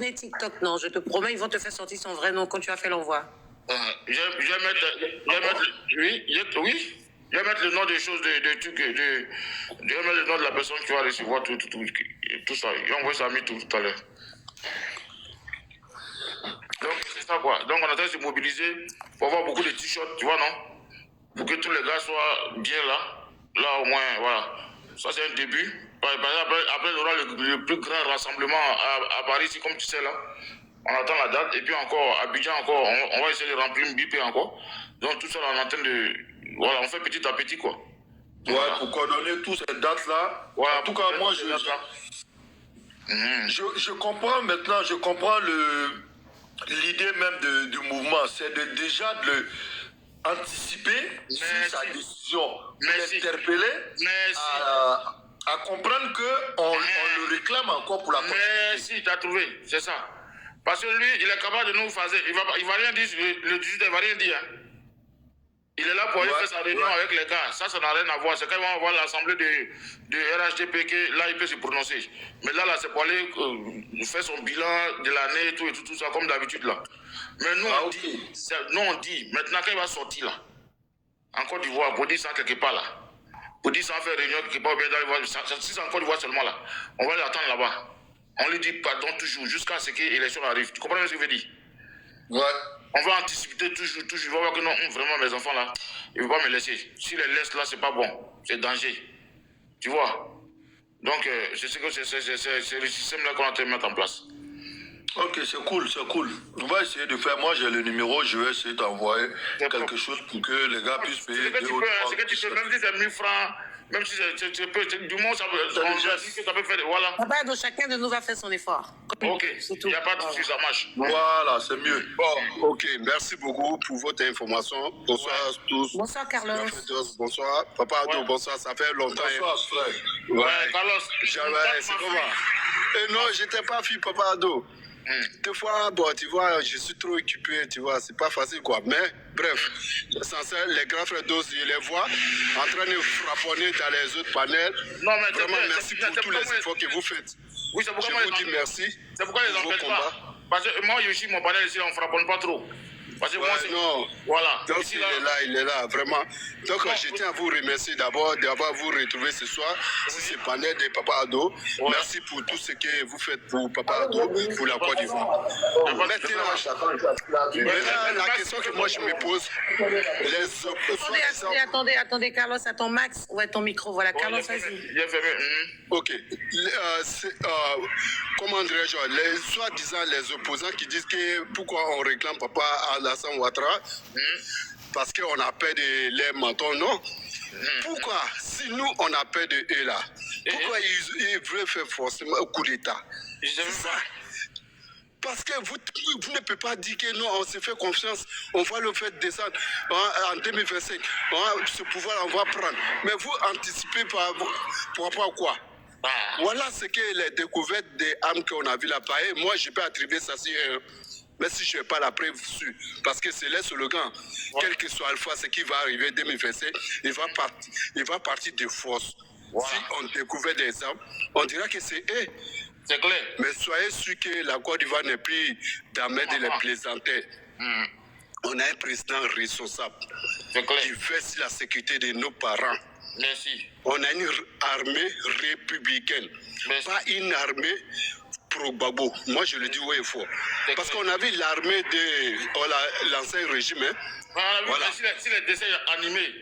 TikTok, non, je te promets, ils vont te faire sortir son vrai nom quand tu as fait l'envoi. Je vais mettre, oui, je vais mettre le nom des choses, de trucs, je vais mettre le nom de la personne qui va recevoir tout ça. J'ai envoyé ça à tout à l'heure. Donc, c'est ça quoi. Donc, on est en train de se mobiliser pour avoir beaucoup de t-shirts, tu vois, non? Pour que tous les gars soient bien là. Là, au moins, voilà. Ça, c'est un début. Après, il y aura le plus grand rassemblement à Paris, ici, comme tu sais, là. On attend la date. Et puis encore, à Abidjan, encore, on va essayer de remplir une BIP encore. Donc, tout ça, on est en train de... Voilà, on fait petit à petit, quoi. Ouais, voilà. Pour coordonner toutes ces dates-là. Voilà, en tout cas, moi, je comprends maintenant, je comprends l'idée même du mouvement. C'est déjà de anticiper sur sa décision, l'interpeller, à comprendre qu'on le réclame encore pour la continuité. Merci, tu as trouvé, c'est ça. Parce que lui, il est capable de nous faire. Il va rien dire, le 18, il va rien dire. Hein. Il est là pour aller faire sa réunion avec les gars. Ça n'a rien à voir. C'est quand ils vont avoir l'assemblée de RHDP que là, il peut se prononcer. Mais là c'est pour aller faire son bilan de l'année et tout ça, comme d'habitude là. Mais nous, on dit, maintenant quand il va sortir là, en Côte d'Ivoire, pour dire ça quelque part là, pour dire ça faire réunion quelque part, si c'est en Côte d'Ivoire seulement là, on va l'attendre là-bas. On lui dit pardon toujours, jusqu'à ce que l'élection arrive. Tu comprends ce que je veux dire? Ouais. On va anticiper toujours. Il va voir que non, vraiment, mes enfants là, ils ne vont pas me laisser. Si les laissent là, c'est pas bon. C'est danger. Tu vois? Donc, je sais que c'est le système là qu'on est en train de mettre en place. Ok, c'est cool. On va essayer de faire. Moi, j'ai le numéro, je vais essayer d'envoyer quelque chose pour que les gars puissent payer. C'est que tu peux, même si c'est 1000 francs, même si tu peux, du moins, ça peut faire. Voilà. Papa, donc chacun de nous va faire son effort. Ok, il n'y a pas de souci, ça marche. Voilà, c'est mieux. Bon, ok, merci beaucoup pour votre information. Bonsoir à tous. Bonsoir, Carlos. Bonsoir, Papa Ado, bonsoir, ça fait longtemps. Bonsoir, frère. Ouais, Carlos. C'est comment? Non, j'étais pas fille, Papa Ado. Des fois, bon, tu vois, je suis trop occupé, tu vois, c'est pas facile, quoi. Mais, bref, les grands frères d'os, je les vois en train de frapponner dans les autres panels. Non, mais vraiment, merci pour tous les efforts que vous faites. Oui, c'est pourquoi je vous dis merci. C'est pourquoi ils n'empêchent pas. Parce que moi, Yoshi, mon panel ici, on ne frapponne pas trop. Parce que moi, c'est... Non. Voilà. Donc, il est là, vraiment. Donc, je tiens à vous remercier d'abord d'avoir vous retrouvé ce soir sur ce panel de Papa Ado. Merci pour tout ce que vous faites pour Papa Ado, pour la Côte d'Ivoire. Maintenant, la question que moi, je me pose, Attendez, Carlos, à ton max. Ouais, ton micro, voilà. Carlos, vas-y. Ok. Comment dirais-je, soi-disant les opposants qui disent que pourquoi on réclame Papa Alassane Ouattara, parce qu'on a peur de les mentons, non? Pourquoi, si nous on a peur de eux là, pourquoi ils veulent faire forcément un coup d'État? C'est ça. Parce que vous ne pouvez pas dire que non, on se fait confiance, on va le faire descendre en 2025. Ce pouvoir, on va prendre. Mais vous anticipez par rapport à quoi? Voilà ce que les découvertes des armes qu'on a vues là-bas. Moi, je peux attribuer ça sur mais si je n'ai pas la preuve dessus, parce que c'est les slogans, quel que soit Alpha, ce qui va arriver en 2025, il va partir de force. Si on découvre des armes, on dira que c'est eux. C'est clair. Mais soyez sûr que la Côte d'Ivoire n'est plus d'amener de les plaisanter. On a un président responsable qui fait sur la sécurité de nos parents. Merci. On a une armée républicaine, pas une armée pro-Gbagbo. Moi, je le dis haut et fort. Parce qu'on a vu l'armée de l'ancien régime. Voilà. Si les dessins animés,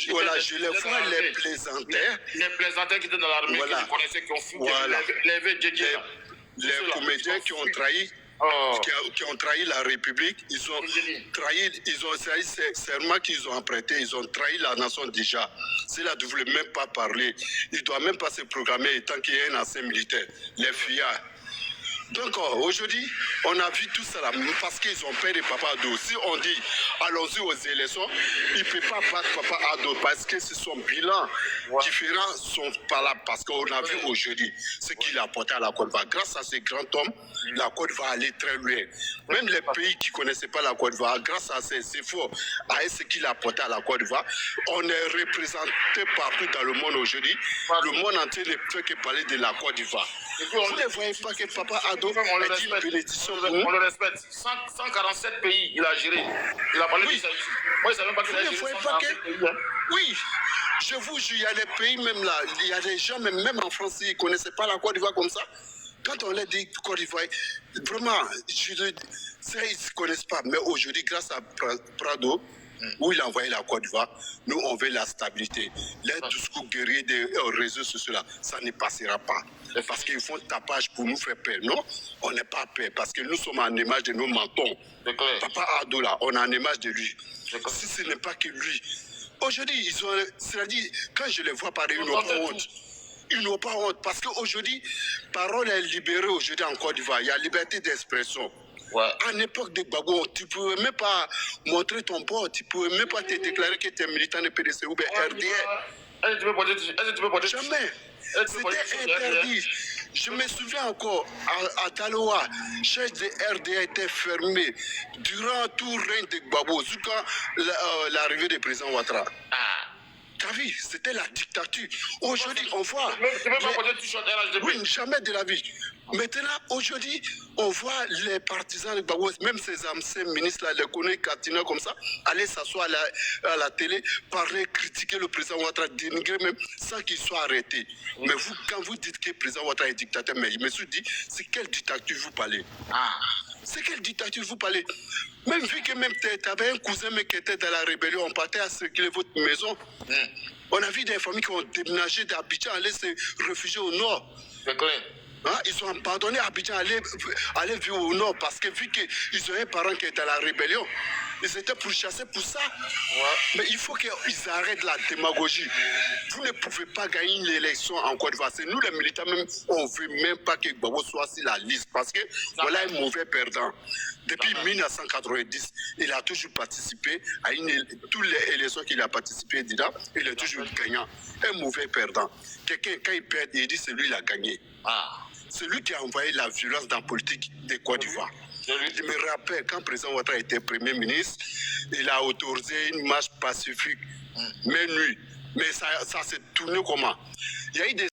voilà, je les vois les plaisantaires. Les plaisantaires qui étaient dans l'armée, que je connaissais, qui ont foutu les comédiens qui ont trahi. Qui ont trahi la République, ils ont trahi serment qu'ils ont emprunté, ils ont trahi la nation déjà. Cela ne voulait même pas parler. Il ne doit même pas se programmer tant qu'il y a un ancien militaire. Les fillards. Donc aujourd'hui, on a vu tout ça là, parce qu'ils ont peur de Papa Addo. Si on dit allons-y aux élections, il ne peut pas battre Papa Addo parce que c'est son bilan différent sont pas là. Parce qu'on a vu aujourd'hui ce qu'il a apporté à la Côte d'Ivoire. Grâce à ce grand homme, la Côte d'Ivoire allait très loin. Même les pays qui ne connaissaient pas la Côte d'Ivoire, grâce à ces efforts, à ce qu'il a apporté à la Côte d'Ivoire, on est représenté partout dans le monde aujourd'hui. Le monde entier ne peut que parler de la Côte d'Ivoire. Vous ne voyez pas que Papa Addo a dit une bénédiction pour nous? On le respecte. 147 pays, il a géré. Il a parlé de ça ici. Moi, je ne savais pas qu'il a géré 147 pays. Oui, je vous jure, il y a des pays même là, il y a des gens, même en France, ils ne connaissaient pas la Côte d'Ivoire comme ça. Quand on leur dit Côte d'Ivoire, vraiment, ça, ils ne se connaissent pas. Mais aujourd'hui, grâce à Prado, où il a envoyé la Côte d'Ivoire, nous, on veut la stabilité. Les discours guerriers des réseaux sociaux, là, ça ne passera pas. Parce qu'ils font tapage pour nous faire peur. Non, on n'est pas peur. Parce que nous sommes en image de nos mentons. Papa Addo, là, on est en image de lui. Si ce n'est pas que lui. Aujourd'hui, ils ont. C'est-à-dire, quand je les vois parler, ils n'ont pas honte. Ils n'ont pas honte. Parce qu'aujourd'hui, parole est libérée aujourd'hui en Côte d'Ivoire. Il y a liberté d'expression. À l'époque de Gbagbo, tu ne pouvais même pas montrer ton port, tu ne pouvais même pas te déclarer que tu es militant de PDC ou bien RDR. Jamais. C'était interdit. Je me souviens encore, à Taloa, chef de RDA était fermé durant tout le règne de Gbagbo, jusqu'à l'arrivée du président Ouattara. T'as vu, c'était la dictature. Aujourd'hui, on voit. Oui, jamais de la vie. Maintenant, aujourd'hui, on voit les partisans de Gbagbo, même ces anciens ministres, là, les connus Katina comme ça, aller s'asseoir à la télé, parler, critiquer le président Ouattara, dénigrer même, sans qu'il soit arrêté. Mais vous, quand vous dites que le président Ouattara est dictateur, mais je me suis dit, c'est quelle dictature vous parlez? C'est quelle dictature vous parlez? Même vu que même tu avais un cousin mais qui était dans la rébellion, on partait à circuler votre maison. On a vu des familles qui ont déménagé d'Abidjan, aller se réfugier au nord. Ils ont abandonné Abidjan, aller vivre au nord parce que vu qu'ils ont un parent qui est dans la rébellion, ils étaient pourchassés pour ça. Mais il faut qu'ils arrêtent la démagogie. Vous ne pouvez pas gagner une élection en Côte d'Ivoire. Nous, les militants, même, on ne veut même pas que Gbagbo soit sur la liste parce que voilà un mauvais perdant. Depuis 1990, il a toujours participé à toutes les élections qu'il a participé dedans, il est toujours gagnant. Un mauvais perdant. Quelqu'un, quand il perd, il dit c'est lui qui a gagné. C'est lui qui a envoyé la violence dans la politique de Côte d'Ivoire. Je me rappelle, quand le président Ouattara était Premier ministre, il a autorisé une marche pacifique, mais nuit. Mais ça s'est tourné comment? Il y a eu des